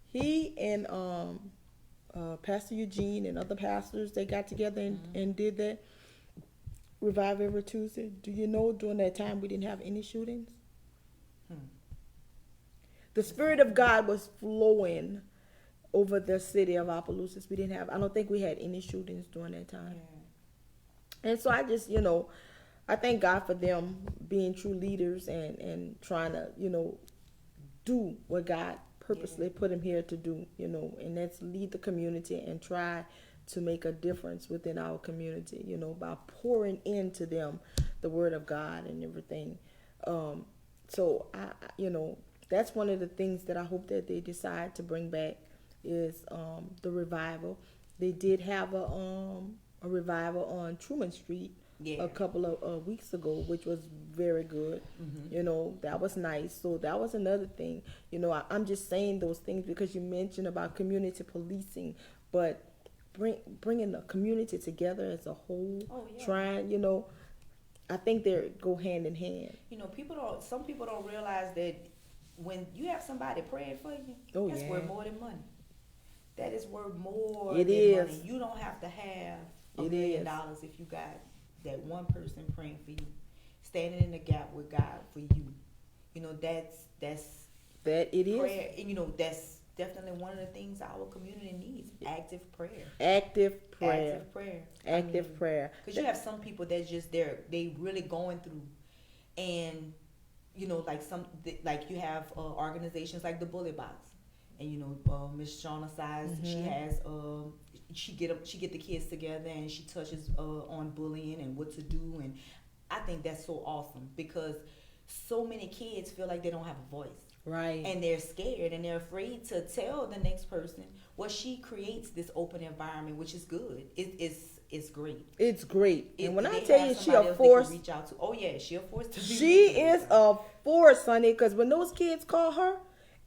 he and Pastor Eugene and other pastors they got together and did that revive every Tuesday. Do you know during that time we didn't have any shootings? Hmm. The Spirit of God was flowing over the city of Opelousas. We didn't have. I don't think we had any shootings during that time. And so I just, I thank God for them being true leaders and trying to, do what God purposely put him here to do, and that's lead the community and try to make a difference within our community, by pouring into them the word of God and everything. So that's one of the things that I hope that they decide to bring back is the revival. They did have a revival on Truman Street Yeah. a couple of weeks ago, which was very good. That was nice. So that was another thing. I'm just saying those things because you mentioned about community policing, but bringing the community together as a whole, Oh yeah. trying, I think they go hand in hand. Some people don't realize that when you have somebody praying for you, Oh, that's yeah. worth more than money. That is worth more It than is. money. You don't have to have It $1 million is. if you got that one person praying for you, standing in the gap with God for you. That's That it is. prayer. And that's definitely one of the things our community needs: active prayer. Active prayer. Active prayer. Active prayer. Because you have some people that's just they really going through, and like you have organizations like the Bully Box, and Miss Shauna Size, she has she get the kids together and she touches on bullying and what to do, and I think that's so awesome because so many kids feel like they don't have a voice. Right. And they're scared and they're afraid to tell the next person. Well, she creates this open environment, which is good. It's great. It's great. And when I They tell have you she somebody a else they can force, reach out to. Oh yeah, she a force to be. she reckoned is with. a force, honey. Because when those kids call her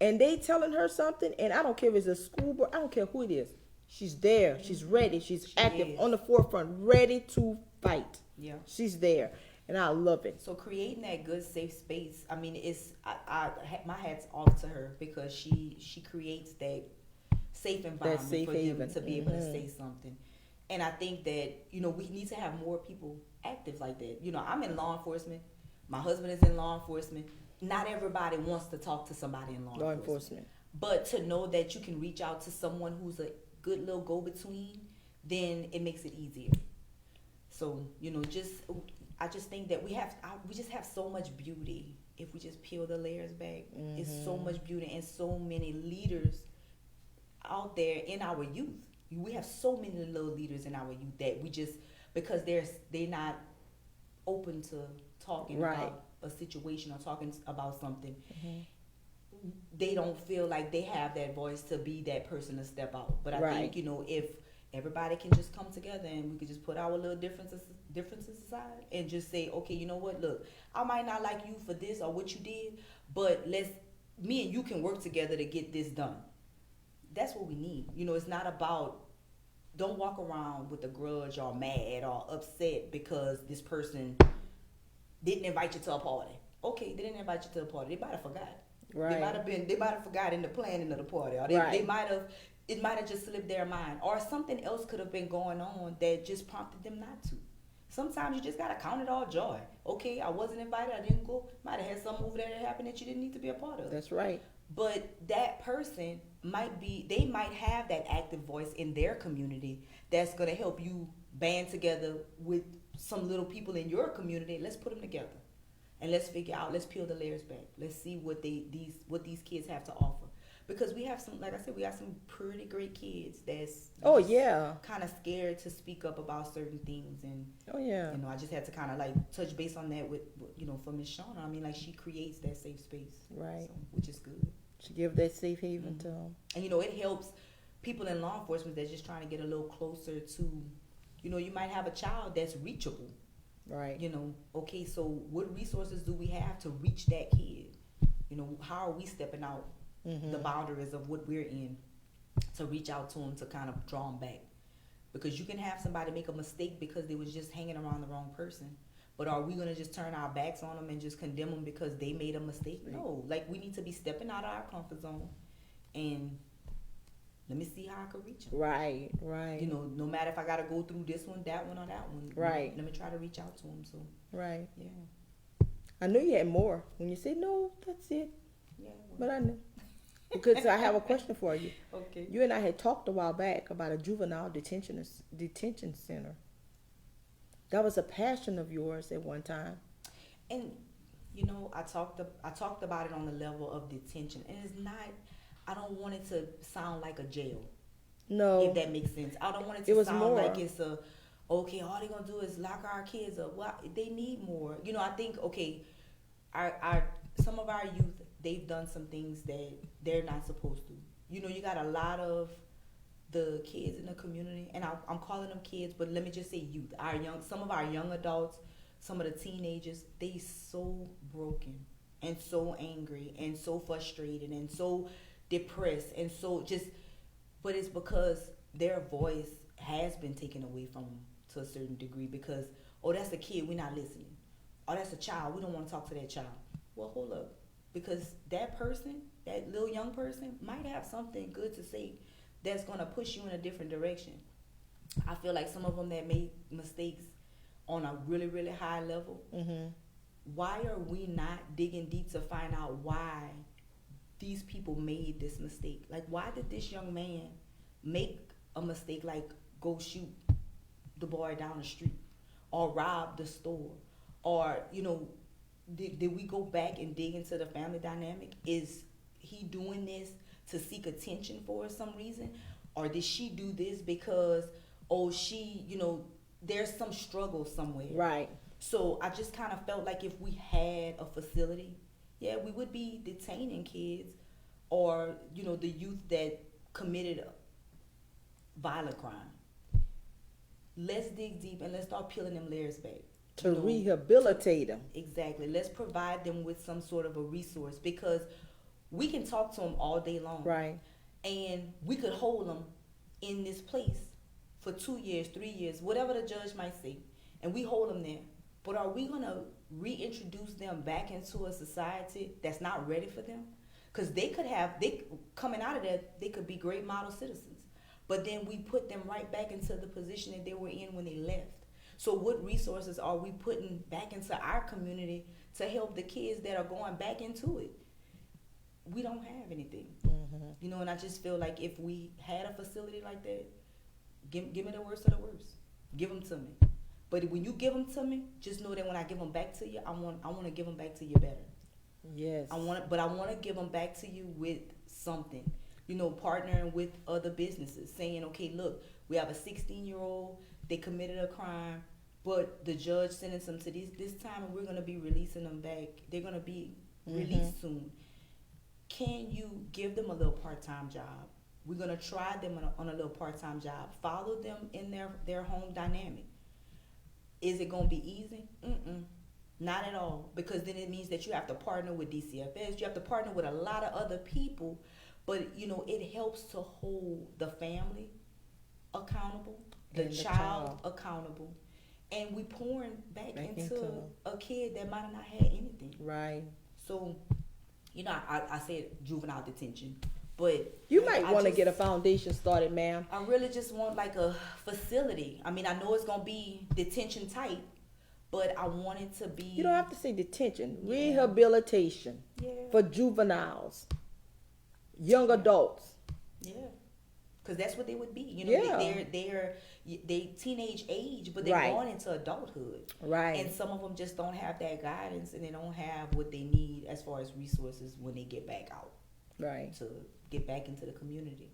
and they telling her something, and I don't care if it's a school board, I don't care who it is. She's there. She's ready. She's active is. on the forefront, ready to fight. Yeah. She's there, and I love it. So creating that good safe space. I mean, my hat's off to her because she creates that safe environment safe for haven. them to be able to say something. And I think that we need to have more people active like that. I'm in law enforcement. My husband is in law enforcement. Not everybody wants to talk to somebody in law enforcement. But to know that you can reach out to someone who's a good little go-between, then it makes it easier. So I just think that we just have so much beauty if we just peel the layers back. It's so much beauty and so many leaders out there in our youth. We have so many little leaders in our youth that we just because they're not open to talking Right. about a situation or talking about something. They don't feel like they have that voice to be that person to step out. But I Right. think if everybody can just come together and we could just put our little differences aside and just say, okay, you know what? Look, I might not like you for this or what you did, but me and you can work together to get this done. That's what we need. It's not about. Don't walk around with a grudge or mad or upset because this person didn't invite you to a party. Okay, they didn't invite you to a party. They might have forgot. Right. They might have forgot in the planning of the party, or Right. it might have just slipped their mind, or something else could have been going on that just prompted them not to. Sometimes you just gotta count it all joy. Okay, I wasn't invited, I didn't go. Might have had something over there that happened that you didn't need to be a part of. That's right. But that person they might have that active voice in their community that's gonna help you band together with some little people in your community. Let's put them together, and let's figure out. Let's peel the layers back. Let's see what these kids have to offer. because we have some, like I said, we got some pretty great kids that's Oh yeah. kind of scared to speak up about certain things. And Oh yeah. you know, I just had to kind of like touch base on that with, you know, for Miss Shauna. I mean, like, she creates that safe space, Right. so, which is good. To give that safe haven to Mhm. them. And you know, it helps people in law enforcement that's just trying to get a little closer to, you know, you might have a child that's reachable. Right. You know, okay, so what resources do we have to reach that kid? You know, how are we stepping out the boundaries of what we're in to reach out to them, to kind of draw them back? Because you can have somebody make a mistake because they was just hanging around the wrong person. But are we going to just turn our backs on them and just condemn them because they made a mistake? Right. No. Like, we need to be stepping out of our comfort zone and let me see how I can reach them. Right. Right. You know, no matter if I got to go through this one, that one, or that one. Right. Let me try to reach out to them. So, Right. yeah. I knew you had more when you said no. That's it. Yeah. But I knew. Because I have a question for you. Okay. You and I had talked a while back about a juvenile detention center. That was a passion of yours at one time. And you know, I talked about it on the level of detention, and it's not. I don't want it to sound like a jail. No. If that makes sense, I don't want it It to was sound more. like it's a okay. All they're gonna do is lock our kids up. Well, they need more. You know, I think okay, our some of our youth, they've done some things that they're not supposed to. You know, you got a lot of the kids in the community, and I'm calling them kids, but let me just say youth. Some of our young adults, some of the teenagers, they so broken and so angry and so frustrated and so depressed and so just, but it's because their voice has been taken away from them to a certain degree because, oh, that's a kid, we're not listening. Oh, that's a child, we don't want to talk to that child. Well, hold up, because that person, that little young person, might have something good to say that's going to push you in a different direction. I feel like some of them that made mistakes on a really, really high level, why are we not digging deep to find out why these people made this mistake? Like, why did this young man make a mistake like go shoot the boy down the street or rob the store? Or, you know, did we go back and dig into the family dynamic? Is he doing this to seek attention for some reason? Or did she do this because, oh, she, you know, there's some struggle somewhere. Right. So I just kind of felt like if we had a facility, yeah, we would be detaining kids or, you know, the youth that committed violent crime. Let's dig deep and let's start peeling them layers back. To rehabilitate them. Exactly. Let's provide them with some sort of a resource, because we can talk to them all day long. Right. And we could hold them in this place for 2 years, 3 years, whatever the judge might say, and we hold them there. But are we going to reintroduce them back into a society that's not ready for them? Because coming out of that, they could be great model citizens. But then we put them right back into the position that they were in when they left. So what resources are we putting back into our community to help the kids that are going back into it? We don't have anything. You know, and I just feel like if we had a facility like that, give me the worst of the worst. Give them to me. But when you give them to me, just know that when I give them back to you, I want to give them back to you better. Yes. I want to give them back to you with something. You know, partnering with other businesses, saying, okay, look, we have a 16-year-old, they committed a crime, but the judge sentenced them to this time, and we're going to be releasing them back. They're going to be released soon. Can you give them a little part-time job? We're going to try them on a little part-time job. Follow them in their home dynamic. Is it going to be easy? Not at all, because then it means that you have to partner with DCFS. You have to partner with a lot of other people. But, you know, it helps to hold the family accountable, the child accountable. And we pouring back into a kid that might have not had anything. Right. So, you know, I said juvenile detention. But you might want to get a foundation started, ma'am. I really just want like a facility. I mean, I know it's going to be detention type, but I want it to be... You don't have to say detention. Yeah. Rehabilitation for juveniles. Young adults. Yeah. Because that's what they would be. You know, they teenage age, but they're going into adulthood. Right. And some of them just don't have that guidance, and they don't have what they need as far as resources when they get back out. Right. To get back into the community.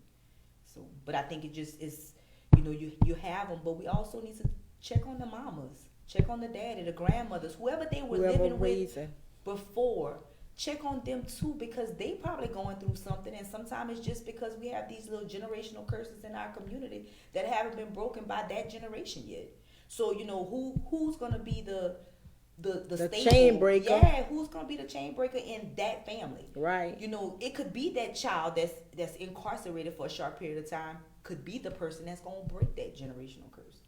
So, but I think it just is, you have them, but we also need to check on the mamas, check on the daddy, the grandmothers, whoever they were living with before. Check on them too, because they probably going through something, and sometimes it's just because we have these little generational curses in our community that haven't been broken by that generation yet. So who's gonna be the chain breaker? Yeah, who's gonna be the chain breaker in that family? Right. It could be that child that's incarcerated for a short period of time could be the person that's gonna break that generational curse.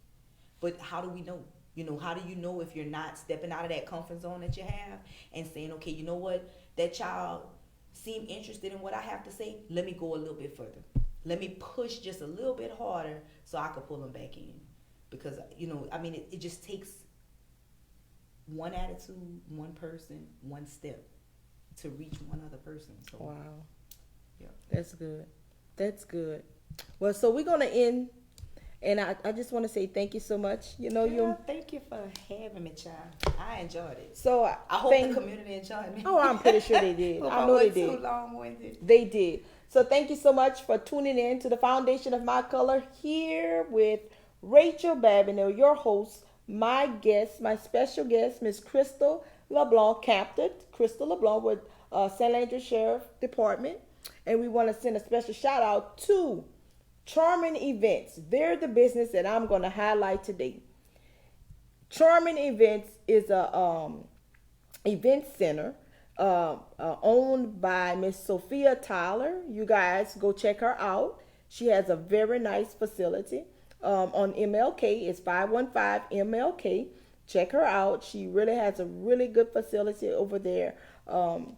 But how do we know? How do you know if you're not stepping out of that comfort zone that you have and saying, okay, you know what, that child seemed interested in what I have to say. Let me go a little bit further. Let me push just a little bit harder so I can pull them back in. Because, it just takes one attitude, one person, one step to reach one other person. So, wow. Yeah. That's good. That's good. Well, so we're going to end. And I just want to say thank you so much. Thank you for having me, child. I enjoyed it. So I hope the community enjoyed me. Oh, I'm pretty sure they did. I know they did. Too long-winded. They did. So thank you so much for tuning in to the Foundation of My Color here with Rachel Babineau, your host, my guest, my special guest, Miss Crystal LeBlanc, Captain Crystal LeBlanc with San Andreas Sheriff Department. And we want to send a special shout out to Charming Events. They're the business that I'm going to highlight today. Charming Events is a event center owned by Miss Sophia Tyler. You guys go check her out. She has a very nice facility on MLK. It's 515 MLK. Check her out. She really has a really good facility over there. And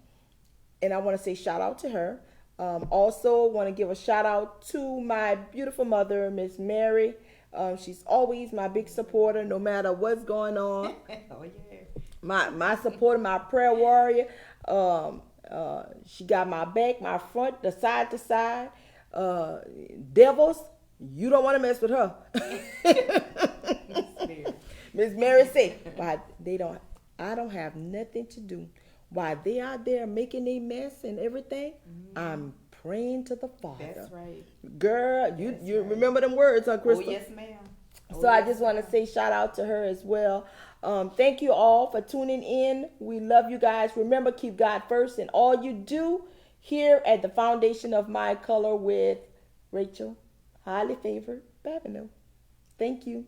I want to say shout out to her. Also want to give a shout out to my beautiful mother, Miss Mary. She's always my big supporter, no matter what's going on. Oh yeah. My supporter, my prayer warrior. She got my back, my front, the side to side. Devils, you don't want to mess with her. Miss Mary said, "Why I don't have nothing to do. While they out there making a mess and everything, I'm praying to the Father." That's right. Girl, you remember them words, huh, Crystal? Oh, yes, ma'am. So I just want to say shout out to her as well. Thank you all for tuning in. We love you guys. Remember, keep God first in all you do here at the Foundation of My Color with Rachel, highly favored Babineau. Thank you.